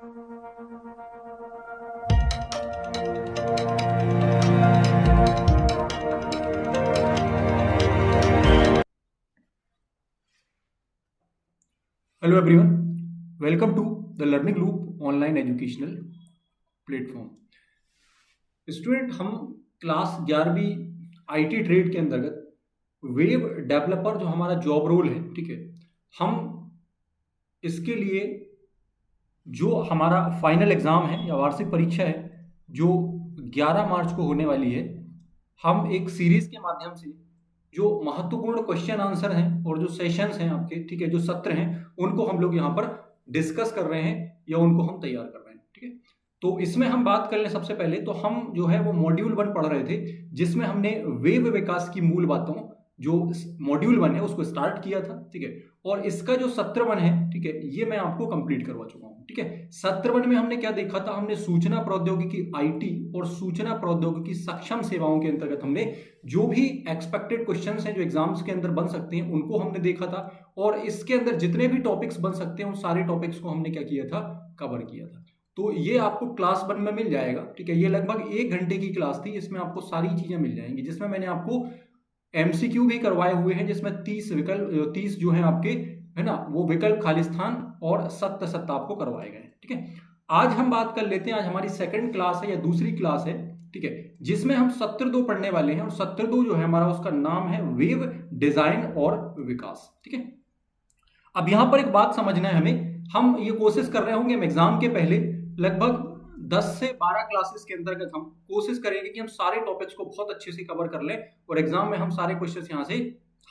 Hello everyone, welcome to the Learning Loop online educational platform. Student, हम class 11वीं IT trade के अंतर्गत web developer जो हमारा जॉब रोल है, ठीक है, हम इसके लिए जो हमारा फाइनल एग्जाम है या वार्षिक परीक्षा है जो 11 मार्च को होने वाली है, हम एक सीरीज के माध्यम से जो महत्वपूर्ण क्वेश्चन आंसर हैं और जो सेशंस हैं आपके, ठीक है, जो सत्र हैं, उनको हम लोग यहाँ पर डिस्कस कर रहे हैं या उनको हम तैयार कर रहे हैं, ठीक है। तो इसमें हम बात कर लें, सबसे पहले तो हम जो है वो मॉड्यूल 1 पढ़ रहे थे, जिसमें हमने वेब विकास की मूल बातों, जो मॉड्यूल 1 है उसको स्टार्ट किया था, ठीक है। और इसका जो सत्र 1 है, ठीक है, ये मैं आपको कंप्लीट करवा चुका हूँ, ठीक है। सत्र 1 में हमने क्या देखा था, हमने सूचना प्रौद्योगिकी आईटी और सूचना प्रौद्योगिकी सक्षम सेवाओं के अंतर्गत हमने जो भी एक्सपेक्टेड क्वेश्चंस हैं जो एग्जाम्स के अंदर बन सकते हैं उनको हमने देखा था, और इसके अंदर जितने भी टॉपिक्स बन सकते हैं उन सारे टॉपिक्स को हमने क्या किया था, कवर किया था। तो ये आपको क्लास 1 में मिल जाएगा, ठीक है। ये लगभग 1 घंटे की क्लास थी, इसमें आपको सारी चीजें मिल जाएंगी, जिसमें मैंने आपको एमसीक्यू भी करवाए हुए हैं, जिसमें 30 जो है आपके, है ना, वो विकल्प खालिस्तान और सत्य सत्य आपको करवाए गए, ठीक है। आज हम बात कर लेते हैं, आज हमारी सेकंड क्लास है या दूसरी क्लास है, ठीक है, जिसमें हम सत्र 2 पढ़ने वाले हैं। और सत्र 2 जो है हमारा, उसका नाम है वेब डिजाइन और विकास, ठीक है। अब यहां पर एक बात समझना है हमें, हम ये कोशिश कर रहे होंगे, हम एग्जाम के पहले लगभग 10 से 12 क्लासेस के अंतर्गत हम कोशिश करेंगे कि हम सारे टॉपिक्स को बहुत अच्छे से कवर कर लें और एग्जाम में हम सारे क्वेश्चंस यहाँ से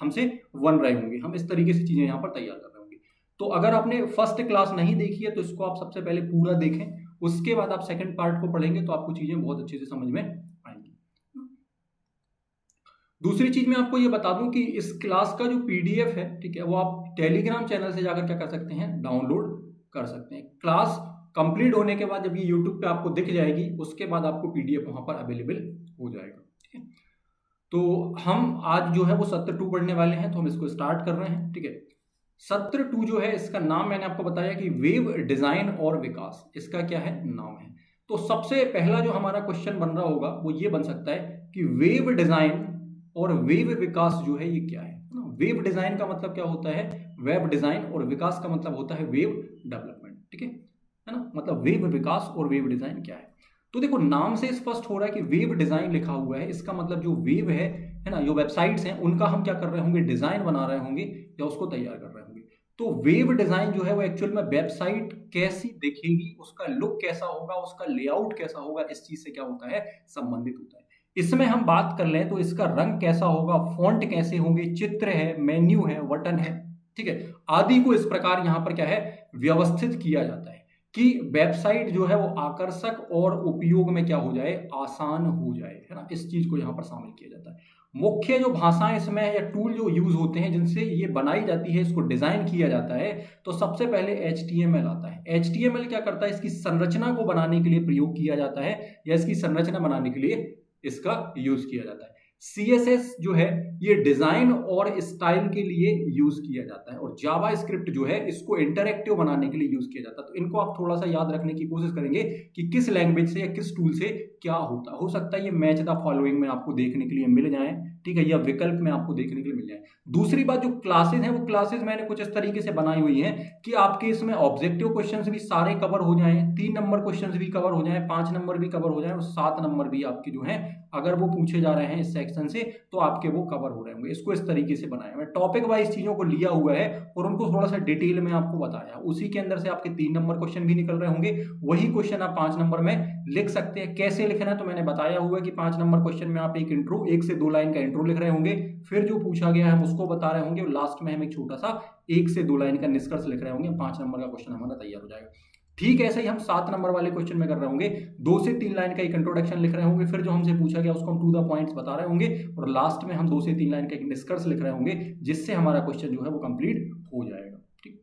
हमसे बन रहे होंगे, हम इस तरीके से चीजें यहाँ पर तैयार कर रहे होंगे। तो अगर आपने फर्स्ट क्लास नहीं देखी है तो इसको आप सबसे पहले पूरा देखें, उसके बाद आप सेकंड पार्ट को पढ़ेंगे तो आपको चीजें बहुत अच्छे से समझ में आएंगी। दूसरी चीज मैं आपको ये बता दूं कि इस क्लास का जो पीडीएफ है, ठीक है, वो आप टेलीग्राम चैनल से जाकर क्या कर सकते हैं, डाउनलोड कर सकते हैं। क्लास कंप्लीट होने के बाद जब ये यूट्यूब पे आपको दिख जाएगी, उसके बाद आपको पीडीएफ वहां पर अवेलेबल हो जाएगा, ठीक है। तो हम आज जो है वो सत्र 2 पढ़ने वाले हैं, तो हम इसको स्टार्ट कर रहे हैं, ठीक है। सत्र 2 जो है, इसका नाम मैंने आपको बताया कि वेब डिजाइन और विकास, इसका क्या है, नाम है। तो सबसे पहला जो हमारा क्वेश्चन बन रहा होगा वो ये बन सकता है कि वेब डिजाइन और वेब विकास जो है ये क्या है ना। वेब डिजाइन का मतलब क्या होता है, वेब डिजाइन, और विकास का मतलब होता है वेब डेवलपमेंट, ठीक है ना। मतलब वेब विकास और वेब डिजाइन क्या है, तो देखो नाम से स्पष्ट हो रहा है कि वेब डिजाइन लिखा हुआ है, इसका मतलब जो वेब है ना, जो वेबसाइट्स हैं उनका हम क्या कर रहे होंगे, डिजाइन बना रहे होंगे या उसको तैयार कर रहे होंगे। तो वेब डिजाइन जो है वो एक्चुअल में वेबसाइट कैसी दिखेगी, उसका लुक कैसा होगा, उसका लेआउट कैसा होगा, इस चीज से क्या होता है, संबंधित होता है। इसमें हम बात कर लें तो इसका रंग कैसा होगा, फॉन्ट कैसे होंगे, चित्र है, मेन्यू है, बटन है, ठीक है, आदि को इस प्रकार यहाँ पर क्या है, व्यवस्थित किया जाता है कि वेबसाइट जो है वो आकर्षक और उपयोग में क्या हो जाए, आसान हो जाए, है ना। इस चीज को यहाँ पर शामिल किया जाता है। मुख्य जो भाषाएं इसमें या टूल जो यूज होते हैं जिनसे ये बनाई जाती है, इसको डिजाइन किया जाता है, तो सबसे पहले HTML आता है। HTML क्या करता है, इसकी संरचना को बनाने के लिए प्रयोग किया जाता है या इसकी संरचना बनाने के लिए इसका यूज किया जाता है। CSS जो है ये डिजाइन और स्टाइल के लिए यूज किया जाता है, और जावा स्क्रिप्ट जो है इसको इंटरैक्टिव बनाने के लिए यूज किया जाता है। तो इनको आप थोड़ा सा याद रखने की कोशिश करेंगे कि किस लैंग्वेज से या किस टूल से क्या होता हो सकता है ये मैच द फॉलोइंग में आपको देखने के लिए मिल जाए, ठीक है, या विकल्प में आपको देखने के लिए मिल जाए। दूसरी बात, जो क्लासेस हैं वो क्लासेस मैंने कुछ इस तरीके से बनाई हुई हैं कि आपके इसमें ऑब्जेक्टिव क्वेश्चंस भी सारे कवर हो जाएं, 3 नंबर क्वेश्चंस भी कवर हो जाएं, 5 नंबर भी कवर हो जाएं, और 7 नंबर भी आपके जो हैं अगर वो पूछे जा रहे हैं इस सेक्शन से तो आपके वो कवर हो रहे होंगे। इसको इस तरीके से बनाया, मैं टॉपिक वाइज चीजों को लिया हुआ है और उनको थोड़ा सा डिटेल में आपको बताया, उसी के अंदर से आपके 3 नंबर क्वेश्चन भी निकल रहे होंगे, वही क्वेश्चन आप 5 नंबर में लिख सकते हैं। कैसे लिखना है तो मैंने बताया हुआ है कि 5 नंबर क्वेश्चन में आप एक इंट्रो, 1 से 2 लाइन का इंट्रो लिख रहे होंगे, फिर जो पूछा गया है हम उसको बता रहे होंगे, और लास्ट में हम एक छोटा सा 1 से 2 लाइन का निष्कर्ष लिख रहे होंगे, 5 नंबर का क्वेश्चन हमारा तैयार हो जाएगा। ठीक ऐसे ही हम 7 नंबर वाले क्वेश्चन में कर रहे होंगे, 2 से 3 लाइन का एक इंट्रोडक्शन लिख रहे होंगे, फिर जो हमसे पूछा गया उसको हम टू द पॉइंट्स बता रहे होंगे, और लास्ट में हम 2 से 3 लाइन का एक निष्कर्ष लिख रहे होंगे, जिससे हमारा क्वेश्चन जो है वो कंप्लीट हो जाएगा। ठीक,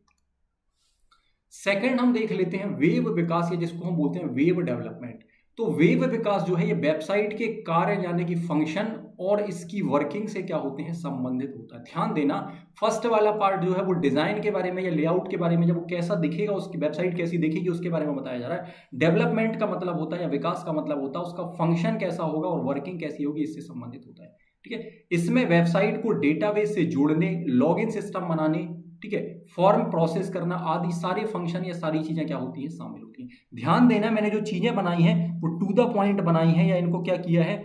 सेकंड हम देख लेते हैं वेब विकास, या जिसको हम बोलते हैं वेब डेवलपमेंट। तो वेब विकास जो है ये वेबसाइट के कार्य यानी कि फंक्शन और इसकी वर्किंग से क्या होते हैं, संबंधित होता है। ध्यान देना, फर्स्ट वाला पार्ट जो है वो डिजाइन के बारे में या लेआउट के बारे में, जब वो कैसा दिखेगा, उसकी वेबसाइट कैसी दिखेगी उसके बारे में बताया जा रहा है। डेवलपमेंट का मतलब होता है या विकास का मतलब होता है उसका फंक्शन कैसा होगा और वर्किंग कैसी होगी, इससे संबंधित होता है। ठीक है, इसमें वेबसाइट को डेटाबेस से जोड़ने, लॉगिन सिस्टम बनाने, ठीक है, फॉर्म प्रोसेस करना आदि सारे फंक्शन या सारी चीजें क्या होती हैं, शामिल होती हैं। ध्यान देना, मैंने जो चीजें बनाई हैं वो टू द पॉइंट बनाई हैं या इनको क्या किया है,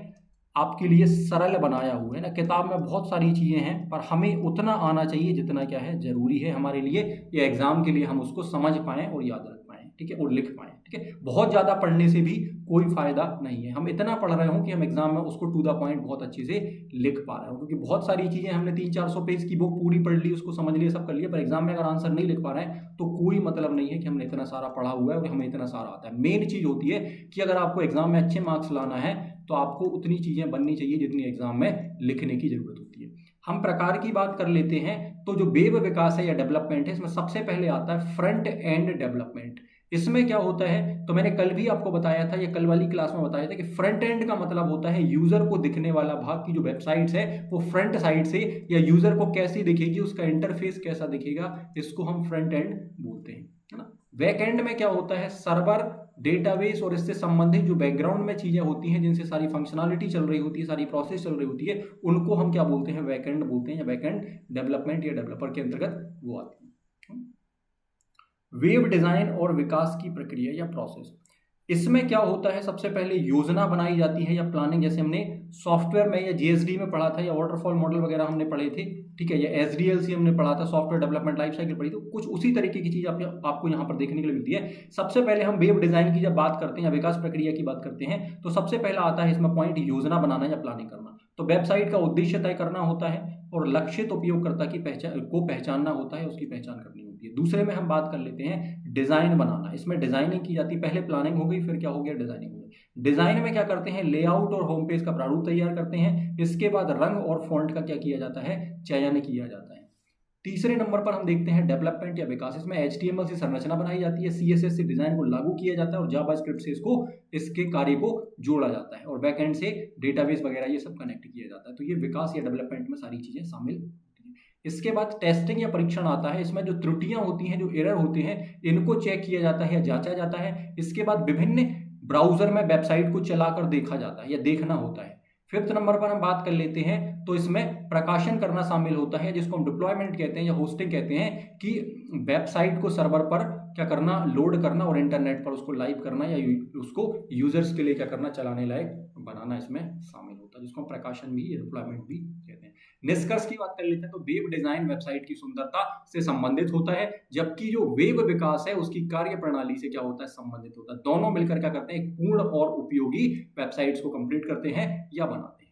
आपके लिए सरल बनाया हुआ है ना। किताब में बहुत सारी चीजें हैं पर हमें उतना आना चाहिए जितना क्या है जरूरी है हमारे लिए, या एग्जाम के लिए हम उसको समझ पाएं और याद रख पाएं, ठीक है, और लिख पाएं। ठीक है, बहुत ज्यादा पढ़ने से भी कोई फायदा नहीं है। हम इतना पढ़ रहे हो कि हम एग्जाम में उसको टू द पॉइंट बहुत अच्छे से लिख पा रहे हो, क्योंकि बहुत सारी चीजें हमने 300-400 पेज की बुक पूरी पढ़ ली, उसको समझ लिया, सब कर लिया, पर एग्जाम में अगर आंसर नहीं लिख पा रहे हैं तो कोई मतलब नहीं है कि हमने इतना सारा पढ़ा हुआ है और हमें इतना सारा आता है। मेन चीज होती है कि अगर आपको एग्जाम में अच्छे मार्क्स लाना है तो आपको उतनी चीजें बननी चाहिए जितनी एग्जाम में लिखने की जरूरत होती है। हम प्रकार की बात कर लेते हैं, तो जो वेब विकास है या डेवलपमेंट है, इसमें सबसे पहले आता है फ्रंट एंड डेवलपमेंट। इसमें क्या होता है, तो मैंने कल भी आपको बताया था, या कल वाली क्लास में बताया था कि फ्रंट एंड का मतलब होता है यूजर को दिखने वाला भाग की जो वेबसाइट्स है वो फ्रंट साइड से या यूजर को कैसी दिखेगी, उसका इंटरफेस कैसा दिखेगा, इसको हम फ्रंट एंड बोलते हैं, है ना। बैक एंड में क्या होता है, सर्वर, डेटाबेस और इससे संबंधित जो बैकग्राउंड में चीजें होती हैं जिनसे सारी फंक्शनलिटी चल रही होती है, सारी प्रोसेस चल रही होती है, उनको हम क्या बोलते हैं, बैकएंड बोलते हैं, या बैकएंड डेवलपमेंट या डेवलपर के अंतर्गत वो आती है। वेब डिजाइन और विकास की प्रक्रिया या प्रोसेस, इसमें क्या होता है, सबसे पहले योजना बनाई जाती है या प्लानिंग, जैसे हमने सॉफ्टवेयर में या जीएसडी में पढ़ा था, या वाटरफॉल मॉडल वगैरह हमने पढ़े थे, ठीक है, या एसडीएलसी हमने पढ़ा था, सॉफ्टवेयर डेवलपमेंट लाइफ साइकिल पढ़ी, तो कुछ उसी तरीके की चीज आपको यहाँ पर देखने के लिए मिलती है। सबसे पहले हम वेब डिजाइन की जब बात करते हैं या विकास प्रक्रिया की बात करते हैं तो सबसे पहला आता है इसमें पॉइंट योजना बनाना या प्लानिंग करना। तो वेबसाइट का उद्देश्य तय करना होता है और लक्षित उपयोगकर्ता की पहचानना होता है, उसकी पहचान करनी होती है। दूसरे में हम बात कर लेते हैं डिजाइन बनाना, इसमें डिजाइनिंग की जाती है, पहले प्लानिंग हो गई फिर क्या हो गया, डिजाइनिंग हो गई। डिजाइन में क्या करते हैं, लेआउट और होम पेज का प्रारूप तैयार करते हैं, इसके बाद रंग और फॉन्ट का क्या किया जाता है, चयन किया जाता है। तीसरे नंबर पर हम देखते हैं डेवलपमेंट या विकास, इसमें HTML से संरचना बनाई जाती है, CSS से डिजाइन को लागू किया जाता है और जावास्क्रिप्ट से इसके कार्य को जोड़ा जाता है, और बैकएंड से डेटाबेस वगैरह ये सब कनेक्ट किया जाता है। तो ये विकास या डेवलपमेंट में सारी चीजें शामिल होती हैं। इसके बाद टेस्टिंग या परीक्षण आता है, इसमें जो त्रुटियां होती हैं, जो एरर होते हैं, इनको चेक किया जाता है या जांचा जाता है। इसके बाद विभिन्न ब्राउजर में वेबसाइट को चलाकर देखा जाता है या देखना होता है। फिफ्थ नंबर पर हम बात कर लेते हैं, तो इसमें प्रकाशन करना शामिल होता है, जिसको हम डिप्लॉयमेंट कहते हैं या होस्टिंग कहते हैं, कि वेबसाइट को सर्वर पर क्या करना, लोड करना और इंटरनेट पर उसको लाइव करना या उसको यूजर्स के लिए क्या करना, चलाने लायक बनाना इसमें शामिल होता है, जिसको हम प्रकाशन भी या डिप्लॉयमेंट भी कहते हैं। निष्कर्ष की बात कर लेते हैं, तो वेब डिजाइन वेबसाइट की सुंदरता से संबंधित होता है, जबकि जो वेब विकास है उसकी कार्य प्रणाली से क्या होता है, संबंधित होता है। दोनों मिलकर क्या करते हैं, एक पूर्ण और उपयोगी वेबसाइट्स को कंप्लीट करते हैं या बनाते हैं।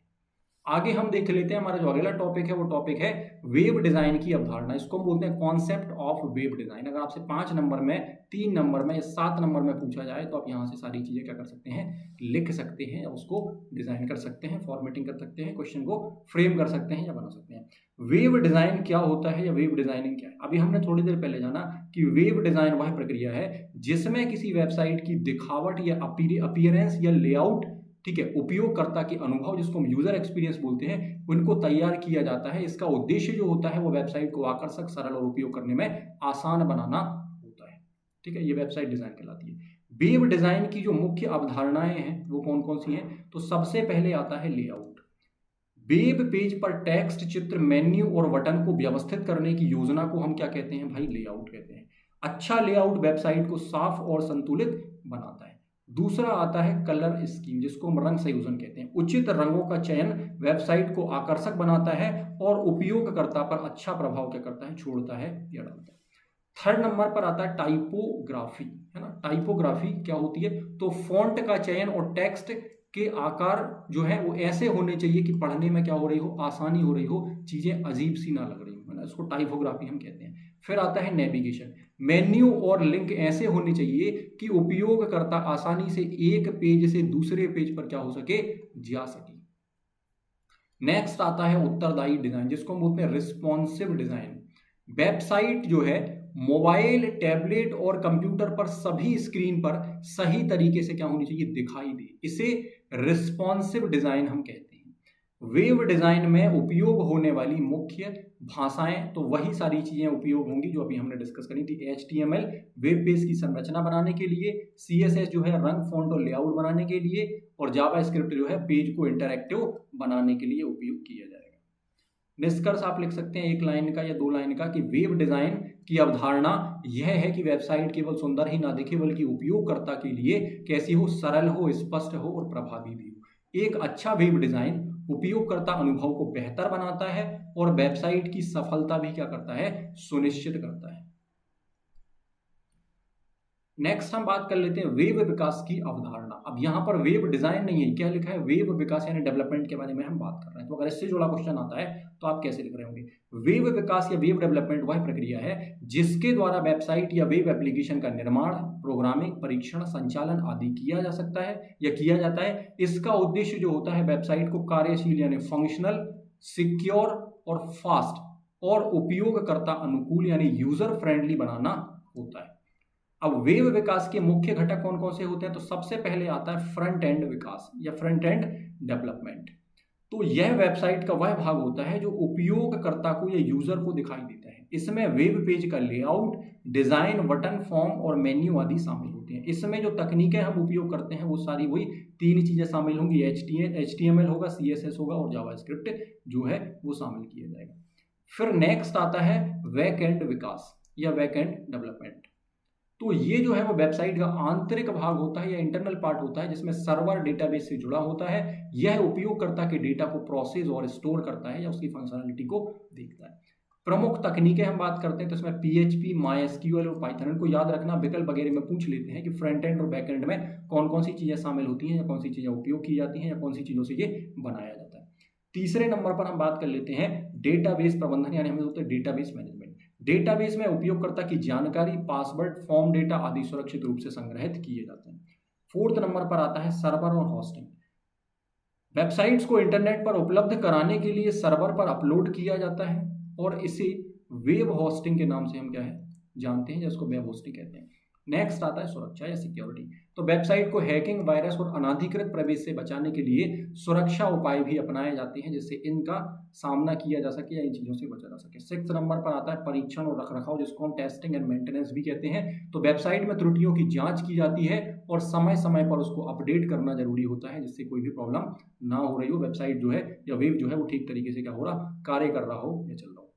आगे हम देख लेते हैं, हमारा जो अगला टॉपिक है वो टॉपिक है वेब डिजाइन की अवधारणा, इसको हम बोलते हैं कॉन्सेप्ट ऑफ वेब डिजाइन। अगर आपसे 5 नंबर में, 3 नंबर में या 7 नंबर में पूछा जाए तो आप यहाँ से सारी चीजें क्या कर सकते हैं, लिख सकते हैं, उसको डिजाइन कर सकते हैं, फॉर्मेटिंग कर सकते हैं, क्वेश्चन को फ्रेम कर सकते हैं या बना सकते हैं। वेब डिजाइन क्या होता है या वेब डिजाइनिंग क्या है, अभी हमने थोड़ी देर पहले जाना कि वेब डिजाइन वह प्रक्रिया है जिसमें किसी वेबसाइट की दिखावट या अपीयरेंस या लेआउट, ठीक है, उपयोगकर्ता के अनुभव, जिसको हम यूजर एक्सपीरियंस बोलते हैं, उनको तैयार किया जाता है। इसका उद्देश्य जो होता है वो वेबसाइट को आकर्षक, सरल और उपयोग करने में आसान बनाना होता है। ठीक है, ये वेबसाइट डिजाइन कहलाती है। वेब डिजाइन की जो मुख्य अवधारणाएं हैं वो कौन कौन सी हैं, तो सबसे पहले आता है लेआउट। वेब पेज पर टेक्स्ट, चित्र, मेन्यू और बटन को व्यवस्थित करने की योजना को हम क्या कहते हैं भाई, लेआउट कहते हैं। अच्छा लेआउट वेबसाइट को साफ और संतुलित बनाता है। दूसरा आता है कलर स्कीम, जिसको हम रंग संयोजन कहते हैं। उचित रंगों का चयन वेबसाइट को आकर्षक बनाता है और उपयोगकर्ता पर अच्छा प्रभाव क्या करता है, छोड़ता है या डालता है। थर्ड नंबर पर आता है टाइपोग्राफी, है ना। टाइपोग्राफी क्या होती है, तो फॉन्ट का चयन और टेक्स्ट के आकार जो है वो ऐसे होने चाहिए कि पढ़ने में क्या हो रही हो, आसानी हो रही हो, चीजें अजीब सी ना लग रही हो, है ना, इसको टाइपोग्राफी हम कहते हैं। फिर आता है नेविगेशन, मेन्यू और लिंक ऐसे होने चाहिए कि उपयोगकर्ता आसानी से एक पेज से दूसरे पेज पर क्या हो सके, जा सके। नेक्स्ट आता है उत्तरदायी डिजाइन, जिसको हम बोलते हैं रिस्पॉन्सिव डिजाइन। वेबसाइट जो है मोबाइल, टैबलेट और कंप्यूटर पर सभी स्क्रीन पर सही तरीके से क्या होनी चाहिए, दिखाई दे। इसे रिस्पॉन्सिव डिजाइन हम कहते हैं। वेब डिजाइन में उपयोग होने वाली मुख्य भाषाएं, तो वही सारी चीजें उपयोग होंगी जो अभी हमने डिस्कस करी थी। HTML वेब पेज की संरचना बनाने के लिए, CSS जो है रंग, फॉन्ट और लेआउट बनाने के लिए, और जावास्क्रिप्ट जो है पेज को इंटरैक्टिव बनाने के लिए उपयोग किया जाएगा। निष्कर्ष आप लिख सकते हैं एक लाइन का या 2 लाइन का कि वेब डिजाइन की अवधारणा यह है कि वेबसाइट केवल सुंदर ही ना दिखे बल्कि उपयोगकर्ता के लिए कैसी हो, सरल हो, स्पष्ट हो और प्रभावी भी हो। एक अच्छा वेब डिजाइन उपयोगकर्ता अनुभव को बेहतर बनाता है और वेबसाइट की सफलता भी क्या करता है, सुनिश्चित करता है। नेक्स्ट हम बात कर लेते हैं वेब विकास की अवधारणा। अब यहां पर वेब डिजाइन नहीं है, क्या लिखा है, वेब विकास यानी डेवलपमेंट के बारे में हम बात कर रहे हैं। तो अगर इससे जुड़ा क्वेश्चन आता है तो आप कैसे लिख रहे होंगे, वेब विकास या वेब डेवलपमेंट वह प्रक्रिया है जिसके द्वारा वेबसाइट या वेब एप्लीकेशन का निर्माण, प्रोग्रामिंग, परीक्षण, संचालन आदि किया जा सकता है या किया जाता है। इसका उद्देश्य जो होता है वेबसाइट को कार्यशील यानी फंक्शनल, सिक्योर और फास्ट और उपयोगकर्ता अनुकूल यानी यूजर फ्रेंडली बनाना होता है। अब वेब विकास के मुख्य घटक कौन कौन से होते हैं, तो सबसे पहले आता है फ्रंट एंड विकास या फ्रंट एंड डेवलपमेंट। तो यह वेबसाइट का वह भाग होता है जो उपयोगकर्ता को या यूजर को दिखाई देता है। इसमें वेब पेज का लेआउट, डिजाइन, बटन, फॉर्म और मेन्यू आदि शामिल होते हैं। इसमें जो तकनीकें हम उपयोग करते हैं वो सारी वही 3 चीजें शामिल होंगी, HTML होगा, CSS होगा और जावास्क्रिप्ट जो है वो शामिल किया जाएगा। फिर नेक्स्ट आता है बैकएंड विकास या बैकएंड डेवलपमेंट। तो ये जो है वो वेबसाइट का आंतरिक भाग होता है या इंटरनल पार्ट होता है जिसमें सर्वर डेटाबेस से जुड़ा होता है। यह उपयोगकर्ता के डेटा को प्रोसेस और स्टोर करता है या उसकी फंक्शनलिटी को देखता है। प्रमुख तकनीकें हम बात करते हैं तो इसमें PHP, MySQL और पाइथन। इनको याद रखना, विकल्प वगैरह में पूछ लेते हैं कि फ्रंट एंड और बैक एंड में कौन कौन सी चीजें शामिल होती हैं या कौन सी चीजें उपयोग की जाती हैं या कौन सी चीजों से ये बनाया जाता है। तीसरे नंबर पर हम बात कर लेते हैं डेटाबेस प्रबंधन यानी हमें होता है डेटाबेस मैनेजमेंट। डेटाबेस में उपयोगकर्ता की जानकारी, पासवर्ड, फॉर्म डेटा आदि सुरक्षित रूप से संग्रहित किए जाते हैं। 4th नंबर पर आता है सर्वर और होस्टिंग। वेबसाइट्स को इंटरनेट पर उपलब्ध कराने के लिए सर्वर पर अपलोड किया जाता है और इसे वेब होस्टिंग के नाम से हम क्या है जानते हैं, जिसको वेब होस्टिंग कहते हैं। नेक्स्ट आता है सुरक्षा या सिक्योरिटी। तो वेबसाइट को हैकिंग, वायरस और अनाधिकृत प्रवेश से बचाने के लिए सुरक्षा उपाय भी अपनाए जाते हैं जिससे इनका सामना किया जा सके या इन चीजों से बचा जा सके। 6th नंबर पर आता है परीक्षण और रखरखाव, जिसको हम टेस्टिंग एंड मेंटेनेंस भी कहते हैं। तो वेबसाइट में त्रुटियों की जांच की जाती है और समय समय पर उसको अपडेट करना जरूरी होता है जिससे कोई भी प्रॉब्लम ना हो रही हो, वेबसाइट जो है या वेब जो है वो ठीक तरीके से क्या हो रहा, कार्य कर रहा हो या चल रहा हो।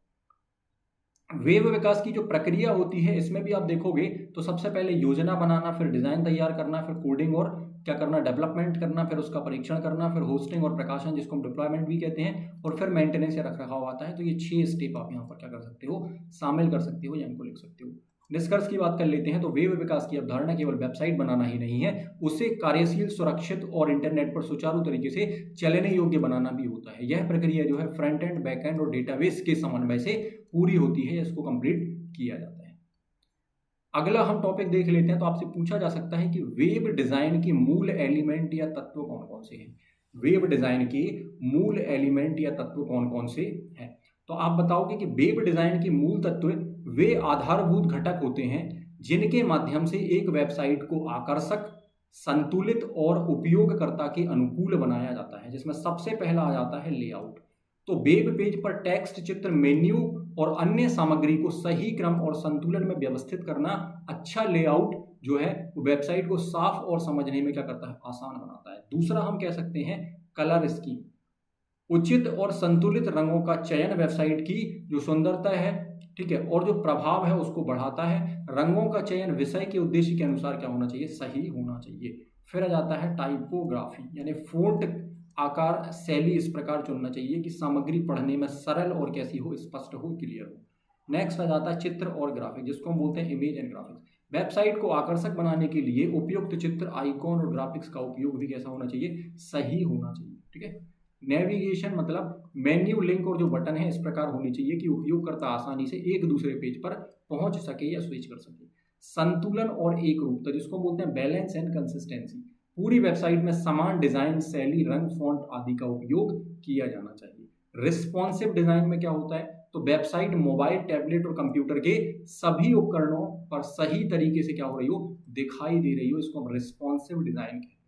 वेब विकास की जो प्रक्रिया होती है इसमें भी आप देखोगे तो सबसे पहले योजना बनाना, फिर डिजाइन तैयार करना, फिर कोडिंग और क्या करना, डेवलपमेंट करना, फिर उसका परीक्षण करना, फिर होस्टिंग और प्रकाशन जिसको हम डिप्लॉयमेंट भी कहते हैं, और फिर मेंटेनेंस या रखरखाव आता है। तो ये 6 स्टेप आप यहाँ पर क्या कर सकते हो, शामिल कर सकते हो या इनको लिख सकते हो। निष्कर्ष की बात कर लेते हैं तो वेब विकास की अवधारणा केवल वेबसाइट बनाना ही नहीं है, उसे कार्यशील, सुरक्षित और इंटरनेट पर सुचारू तरीके से चलने योग्य बनाना भी होता है। यह प्रक्रिया जो है फ्रंट एंड, बैक एंड और डेटाबेस के समन्वय से पूरी होती है, इसको कंप्लीट किया जाता है। अगला हम टॉपिक देख लेते हैं। तो आपसे पूछा जा सकता है कि वेब डिजाइन की मूल एलिमेंट या तत्व कौन कौन से हैं। वेब डिजाइन के मूल एलिमेंट या तत्व कौन कौन से हैं, तो आप बताओगे कि वेब डिजाइन के मूल तत्व वे आधारभूत घटक होते हैं जिनके माध्यम से एक वेबसाइट को आकर्षक, संतुलित और उपयोगकर्ता के अनुकूल बनाया जाता है, जिसमें सबसे पहला आ जाता है लेआउट। तो वेब पेज पर टेक्स्ट, चित्र, मेन्यू और अन्य सामग्री को सही क्रम और संतुलन में व्यवस्थित करना, अच्छा लेआउट जो है वेबसाइट को साफ और समझने में क्या करता है, आसान बनाता है। दूसरा हम कह सकते हैं कलर स्कीम। उचित और संतुलित रंगों का चयन वेबसाइट की जो सुंदरता है, ठीक है, और जो प्रभाव है उसको बढ़ाता है। रंगों का चयन विषय के उद्देश्य के अनुसार क्या होना चाहिए, सही होना चाहिए। फिर आ जाता है टाइपोग्राफी, यानी फोंट आकार, शैली इस प्रकार चुनना चाहिए कि सामग्री पढ़ने में सरल और कैसी हो, स्पष्ट हो, क्लियर हो। नेक्स्ट आ जाता है चित्र और ग्राफिक, जिसको हम बोलते हैं इमेज एंड ग्राफिक्स। वेबसाइट को आकर्षक बनाने के लिए उपयुक्त चित्र, आइकॉन और ग्राफिक्स का उपयोग भी कैसा होना चाहिए, सही होना चाहिए। ठीक है। नेविगेशन मतलब मेन्यू, लिंक और जो बटन है इस प्रकार होनी चाहिए कि उपयोगकर्ता आसानी से एक दूसरे पेज पर पहुंच सके या स्विच कर सके। संतुलन और एक रूपता, जिसको बोलते हैं बैलेंस एंड कंसिस्टेंसी। पूरी वेबसाइट में समान डिजाइन, शैली, रंग, फॉन्ट आदि का उपयोग किया जाना चाहिए। रिस्पॉन्सिव डिजाइन में क्या होता है, तो वेबसाइट मोबाइल, टैबलेट और कंप्यूटर के सभी उपकरणों पर सही तरीके से क्या हो रही हो, दिखाई दे रही हो, इसको हम रिस्पॉन्सिव डिजाइन कहते हैं।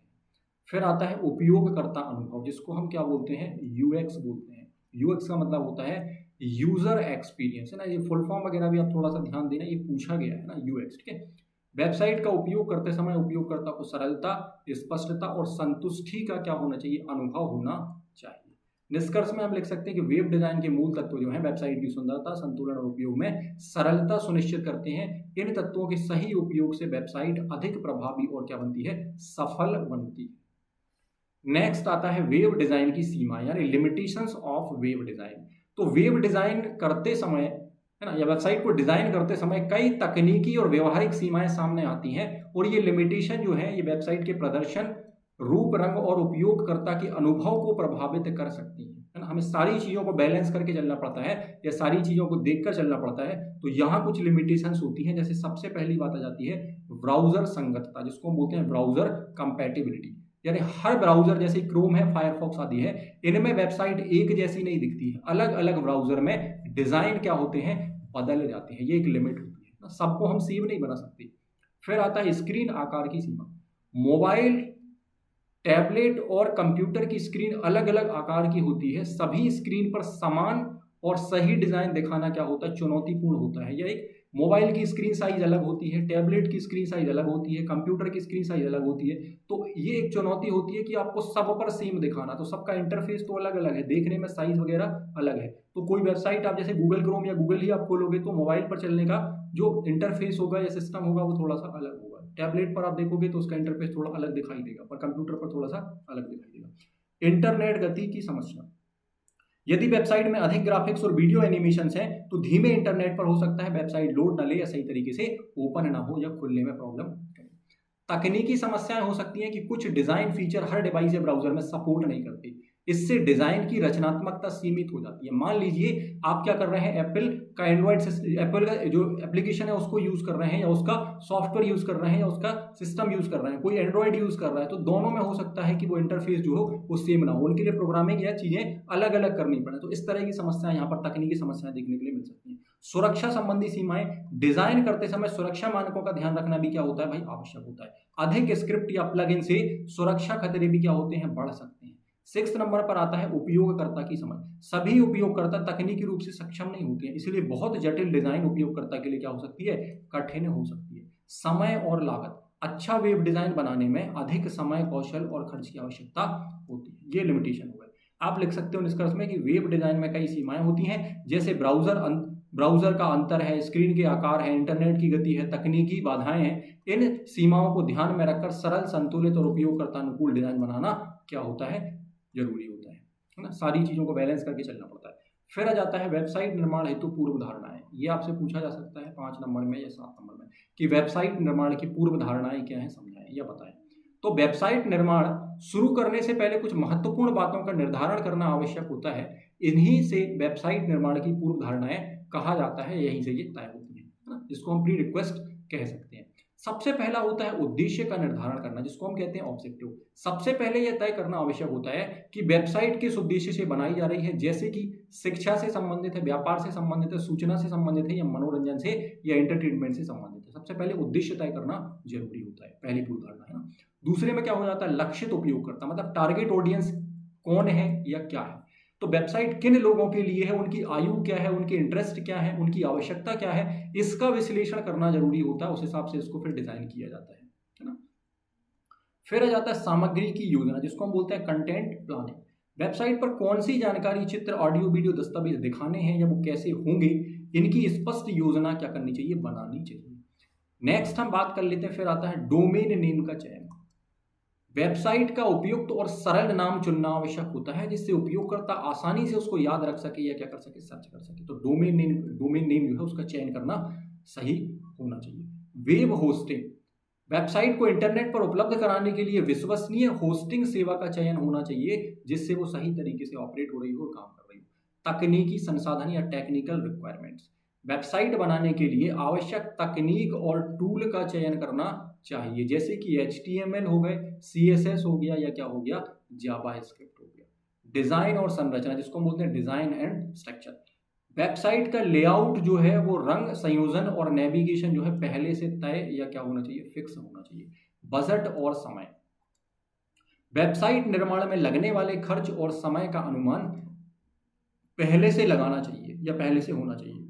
फिर आता है उपयोगकर्ता अनुभव, जिसको हम क्या बोलते हैं, यूएक्स बोलते हैं। यूएक्स का मतलब होता है यूजर एक्सपीरियंस, है ना, ये फुल फॉर्म वगैरह भी आप थोड़ा सा ध्यान देना, ये पूछा गया है ना, यूएक्स, ठीक है। वेबसाइट का उपयोग करते समय उपयोगकर्ता को सरलता, स्पष्टता और संतुष्टि का क्या होना चाहिए, अनुभव होना चाहिए। निष्कर्ष में हम लिख सकते हैं कि वेब डिजाइन के मूल तत्व जो हैं वेबसाइट की सुंदरता, संतुलन और उपयोग में सरलता सुनिश्चित करते हैं। इन तत्वों के सही उपयोग से वेबसाइट अधिक प्रभावी और क्या बनती है, सफल बनती है। नेक्स्ट आता है वेब डिजाइन की सीमा, यानी लिमिटेशंस ऑफ वेब डिजाइन। तो वेब डिजाइन करते समय, है ना, या वेबसाइट को डिजाइन करते समय कई तकनीकी और व्यवहारिक सीमाएं सामने आती हैं, और ये लिमिटेशन जो है ये वेबसाइट के प्रदर्शन, रूप, रंग और उपयोगकर्ता के अनुभव को प्रभावित कर सकती है ना। हमें सारी चीजों को बैलेंस करके चलना पड़ता है, या सारी चीजों को देखकर चलना पड़ता है। तो यहाँ कुछ लिमिटेशंस होती हैं, जैसे सबसे पहली बात आ जाती है ब्राउजर संगतता, जिसको हम बोलते हैं ब्राउजर कंपैटिबिलिटी। यानी हर ब्राउजर, जैसे क्रोम है, फायरफॉक्स आदि है, इनमें वेबसाइट एक जैसी नहीं दिखती है, अलग अलग ब्राउजर में डिजाइन क्या होते हैं, बदल जाते हैं। ये एक लिमिट होती है ना, सबको हम सेम नहीं बना सकते। फिर आता है स्क्रीन आकार की सीमा। मोबाइल, टैबलेट और कंप्यूटर की स्क्रीन अलग अलग आकार की होती है। सभी स्क्रीन पर समान और सही डिजाइन दिखाना क्या होता है, चुनौतीपूर्ण होता है। यह एक मोबाइल की स्क्रीन साइज अलग होती है, टैबलेट की स्क्रीन साइज अलग होती है, कंप्यूटर की स्क्रीन साइज अलग होती है। तो ये एक चुनौती होती है कि आपको सब पर सेम दिखाना, तो सबका इंटरफेस तो अलग अलग है, देखने में साइज वगैरह अलग है। तो कोई वेबसाइट आप जैसे गूगल क्रोम या गूगल ही आप खोलोगे, तो मोबाइल पर चलने का जो इंटरफेस होगा या सिस्टम होगा वो थोड़ा सा अलग होगा। टैबलेट पर आप देखोगे तो उसका इंटरफेस थोड़ा अलग दिखाई देगा, पर कंप्यूटर पर थोड़ा सा अलग दिखाई देगा। इंटरनेट गति की समस्या। यदि वेबसाइट में अधिक ग्राफिक्स और वीडियो एनिमेशंस हैं तो धीमे इंटरनेट पर हो सकता है वेबसाइट लोड न ले, या सही तरीके से ओपन ना हो, या खुलने में प्रॉब्लम करे। तकनीकी समस्याएं हो सकती हैं कि कुछ डिजाइन फीचर हर डिवाइस या ब्राउजर में सपोर्ट नहीं करते, इससे डिजाइन की रचनात्मकता सीमित हो जाती है। मान लीजिए आप क्या कर रहे हैं, एप्पल का एंड्रॉइड, एप्पल का जो एप्लीकेशन है उसको यूज कर रहे हैं, या उसका सॉफ्टवेयर यूज कर रहे हैं, या उसका सिस्टम यूज कर रहे हैं, कोई एंड्रॉइड यूज कर रहा है, तो दोनों में हो सकता है कि वो इंटरफेस जो हो वो सेम ना हो, उनके लिए प्रोग्रामिंग या चीजें अलग अलग करनी पड़े। तो इस तरह की समस्याएं यहाँ पर तकनीकी समस्याएं देखने के लिए मिल सकती हैं। सुरक्षा संबंधी सीमाएं। डिजाइन करते समय सुरक्षा मानकों का ध्यान रखना भी क्या होता है भाई, आवश्यक होता है। अधिक स्क्रिप्ट या प्लगइन से सुरक्षा खतरे भी क्या होते हैं, बढ़ सकते हैं। 6 नंबर पर आता है उपयोगकर्ता की समझ। सभी उपयोगकर्ता तकनीकी रूप से सक्षम नहीं होते हैं, इसलिए बहुत जटिल डिजाइन उपयोगकर्ता के लिए क्या हो सकती है, कठिन हो सकती है। समय और लागत। अच्छा वेब डिजाइन बनाने में अधिक समय, कौशल और खर्च की आवश्यकता होती है। ये लिमिटेशन हो गए। आप लिख सकते हो निष्कर्ष में कि वेब डिजाइन में कई सीमाएं होती हैं, जैसे ब्राउजर का अंतर है, स्क्रीन के आकार है, इंटरनेट की गति है, तकनीकी बाधाएं हैं। इन सीमाओं को ध्यान में रखकर सरल, संतुलित और उपयोगकर्ता अनुकूल डिजाइन बनाना क्या होता है, जरूरी होता है ना। सारी चीजों को बैलेंस करके चलना पड़ता है। फिर आ जाता है वेबसाइट निर्माण हेतु पूर्व धारणाएं। ये आपसे पूछा जा सकता है 5 नंबर में या 7 नंबर में, कि वेबसाइट निर्माण की पूर्व धारणाएं क्या है, समझाएं या बताएं। तो वेबसाइट निर्माण शुरू करने से पहले कुछ महत्वपूर्ण बातों का निर्धारण करना आवश्यक होता है। इन्हीं से वेबसाइट निर्माण की पूर्व धारणाएं कहा जाता है, यहीं से ये तय होती है ना, जिसको हम प्री रिक्वेस्ट कह सकते हैं। सबसे पहला होता है उद्देश्य का निर्धारण करना, जिसको हम कहते हैं ऑब्जेक्टिव। सबसे पहले यह तय करना आवश्यक होता है कि वेबसाइट किस उद्देश्य से बनाई जा रही है, जैसे कि शिक्षा से संबंधित है, व्यापार से संबंधित है, सूचना से संबंधित है, या मनोरंजन से या एंटरटेनमेंट से संबंधित है। सबसे पहले उद्देश्य तय करना जरूरी होता है, पहली पूर्व धारणा है ना। दूसरे में क्या हो जाता है, लक्षित उपयोगकर्ता, मतलब टारगेट ऑडियंस कौन है या क्या है। तो वेबसाइट किन लोगों के लिए है, उनकी आयु क्या है, उनके इंटरेस्ट क्या है, उनकी आवश्यकता क्या है, इसका विश्लेषण करना जरूरी होता है। उस हिसाब से इसको फिर डिजाइन किया जाता है ना। फिर आ जाता है सामग्री की योजना, जिसको हम बोलते हैं कंटेंट प्लानिंग। वेबसाइट पर कौन सी जानकारी, चित्र, ऑडियो, वीडियो, दस्तावेज दिखाने हैं या वो कैसे होंगे, इनकी स्पष्ट योजना क्या करनी चाहिए, बनानी चाहिए। नेक्स्ट हम बात कर लेते हैं, फिर आता है डोमेन नेम का चयन। वेबसाइट का उपयुक्त और सरल नाम चुनना आवश्यक होता है, जिससे उपयोगकर्ता आसानी से उसको याद रख सके या क्या कर सके, सर्च कर सके। तो डोमेन नेम जो है उसका चयन करना सही होना चाहिए। Web hosting. वेबसाइट को इंटरनेट पर उपलब्ध कराने के लिए विश्वसनीय होस्टिंग सेवा का चयन होना चाहिए, जिससे वो सही तरीके से ऑपरेट हो रही हो और काम कर रही हो। तकनीकी संसाधन या टेक्निकल रिक्वायरमेंट्स। वेबसाइट बनाने के लिए आवश्यक तकनीक और टूल का चयन करना चाहिए, जैसे कि HTML हो गए, CSS हो गया, या क्या हो गया, जावास्क्रिप्ट हो गया। डिजाइन और संरचना, जिसको बोलते हैं डिजाइन एंड स्ट्रक्चर। वेबसाइट का लेआउट जो है वो रंग संयोजन और नेविगेशन जो है पहले से तय या क्या होना चाहिए, फिक्स होना चाहिए। बजट और समय, वेबसाइट निर्माण में लगने वाले खर्च और समय का अनुमान पहले से लगाना चाहिए या पहले से होना चाहिए।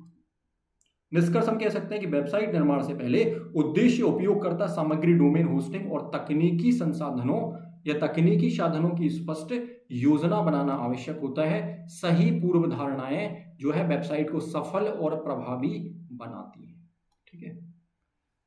निष्कर्ष हम कह सकते हैं कि वेबसाइट निर्माण से पहले उद्देश्य, उपयोगकर्ता सामग्री, डोमेन होस्टिंग और तकनीकी संसाधनों या तकनीकी साधनों की स्पष्ट योजना बनाना आवश्यक होता है। सही पूर्व धारणाएं जो है वेबसाइट को सफल और प्रभावी बनाती हैं। ठीक है,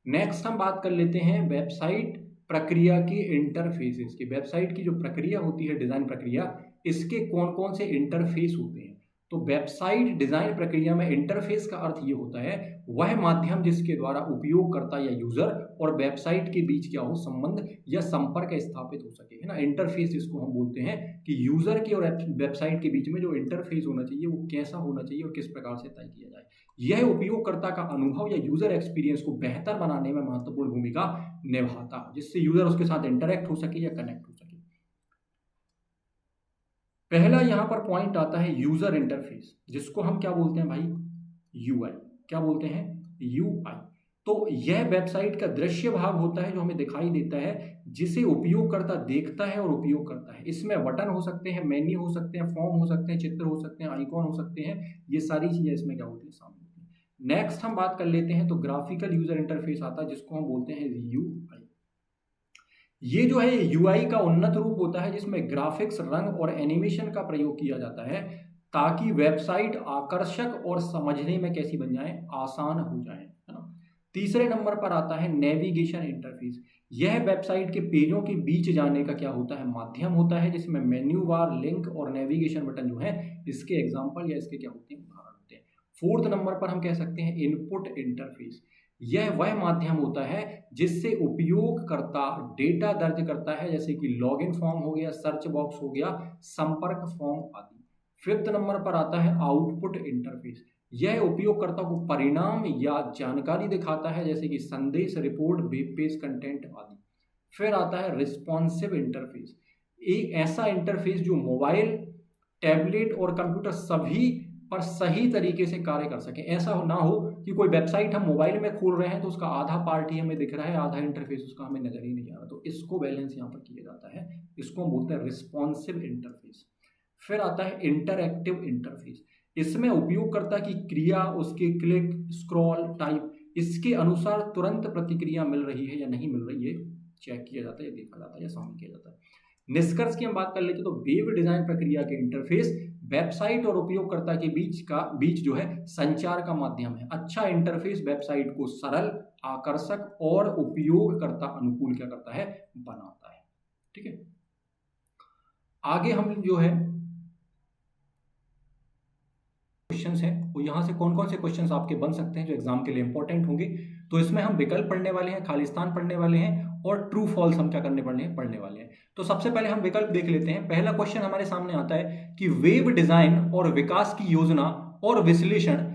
नेक्स्ट हम बात कर लेते हैं वेबसाइट प्रक्रिया के इंटरफेसेस की। वेबसाइट की जो प्रक्रिया होती है, डिजाइन प्रक्रिया, इसके कौन कौन से इंटरफेस होते हैं। तो वेबसाइट डिजाइन प्रक्रिया में इंटरफेस का अर्थ ये होता है वह माध्यम जिसके द्वारा उपयोगकर्ता या यूजर और वेबसाइट के बीच क्या हो, संबंध या संपर्क स्थापित हो सके, है ना। इंटरफेस जिसको हम बोलते हैं कि यूजर के और वेबसाइट के बीच में जो इंटरफेस होना चाहिए वो कैसा होना चाहिए और किस प्रकार से तय किया जाए। यह उपयोगकर्ता का अनुभव या यूजर एक्सपीरियंस को बेहतर बनाने में महत्वपूर्ण भूमिका निभाता है, जिससे यूजर उसके साथ इंटरेक्ट हो सके या कनेक्ट हो सके। पहला यहां पर पॉइंट आता है यूजर इंटरफेस, जिसको हम क्या बोलते हैं भाई, यूआई। क्या बोलते हैं, यूआई। तो यह वेबसाइट का दृश्य भाग होता है जो हमें दिखाई देता है, जिसे उपयोगकर्ता देखता है और उपयोग करता है। इसमें बटन हो सकते हैं, मेन्यू हो सकते हैं, फॉर्म हो सकते हैं, चित्र हो सकते हैं, आइकॉन हो सकते हैं, ये सारी चीजें इसमें क्या होती है, शामिल होती हैं। नेक्स्ट हम बात कर लेते हैं तो ग्राफिकल यूजर इंटरफेस आता है, जिसको हम बोलते हैं यूआई। ये जो है यूआई का उन्नत रूप होता है जिसमें ग्राफिक्स, रंग और एनिमेशन का प्रयोग किया जाता है ताकि वेबसाइट आकर्षक और समझने में कैसी बन जाए, आसान हो जाए, है ना। तीसरे नंबर पर आता है नेविगेशन इंटरफेस। यह वेबसाइट के पेजों के बीच जाने का क्या होता है, माध्यम होता है, जिसमें मेन्यू बार, लिंक और नेविगेशन बटन जो है इसके एग्जाम्पल या इसके क्या होते हैं, उदाहरण होते हैं। फोर्थ नंबर पर हम कह सकते हैं इनपुट इंटरफेस। यह वह माध्यम होता है जिससे उपयोगकर्ता डेटा दर्ज करता है, जैसे कि लॉगिन फॉर्म हो गया, सर्च बॉक्स हो गया, संपर्क फॉर्म आदि। फिफ्थ नंबर पर आता है आउटपुट इंटरफेस। यह उपयोगकर्ता को परिणाम या जानकारी दिखाता है, जैसे कि संदेश, रिपोर्ट, वेब पेज कंटेंट आदि। फिर आता है रिस्पॉन्सिव इंटरफेस, एक ऐसा इंटरफेस जो मोबाइल, टैबलेट और कंप्यूटर सभी पर सही तरीके से कार्य कर सके। ऐसा ना हो कि कोई वेबसाइट हम मोबाइल में खोल रहे हैं तो उसका आधा पार्ट ही हमें दिख रहा है, आधा इंटरफेस उसका हमें नजर ही नहीं आ रहा, तो इसको बैलेंस यहाँ पर किया जाता है। इसको हम बोलते हैं रिस्पॉन्सिव इंटरफेस। फिर आता है इंटरएक्टिव इंटरफेस। इसमें उपयोगकर्ता की क्रिया, उसके क्लिक, स्क्रॉल, टाइप, इसके अनुसार तुरंत प्रतिक्रिया मिल रही है या नहीं मिल रही है चेक किया जाता है, देखा जाता है या शामिल किया जाता है। निष्कर्ष की हम बात कर लेते तो वेब डिजाइन प्रक्रिया के इंटरफेस वेबसाइट और उपयोगकर्ता के बीच जो है संचार का माध्यम है। अच्छा इंटरफेस वेबसाइट को सरल, आकर्षक और उपयोगकर्ता अनुकूल क्या करता है, बनाता है। ठीक है, आगे हम जो है क्वेश्चंस हैं वो यहां से कौन कौन से क्वेश्चंस आपके बन सकते हैं जो एग्जाम के लिए इंपॉर्टेंट होंगे। तो इसमें हम विकल्प पढ़ने वाले हैं, खालिस्तान पढ़ने वाले हैं और ट्रू फॉल्स हम क्या करने पढ़ने वाले हैं। तो सबसे पहले हम विकल्प देख लेते हैं। पहला क्वेश्चन हमारे सामने आता है कि वेब डिजाइन और विकास की योजना और विश्लेषण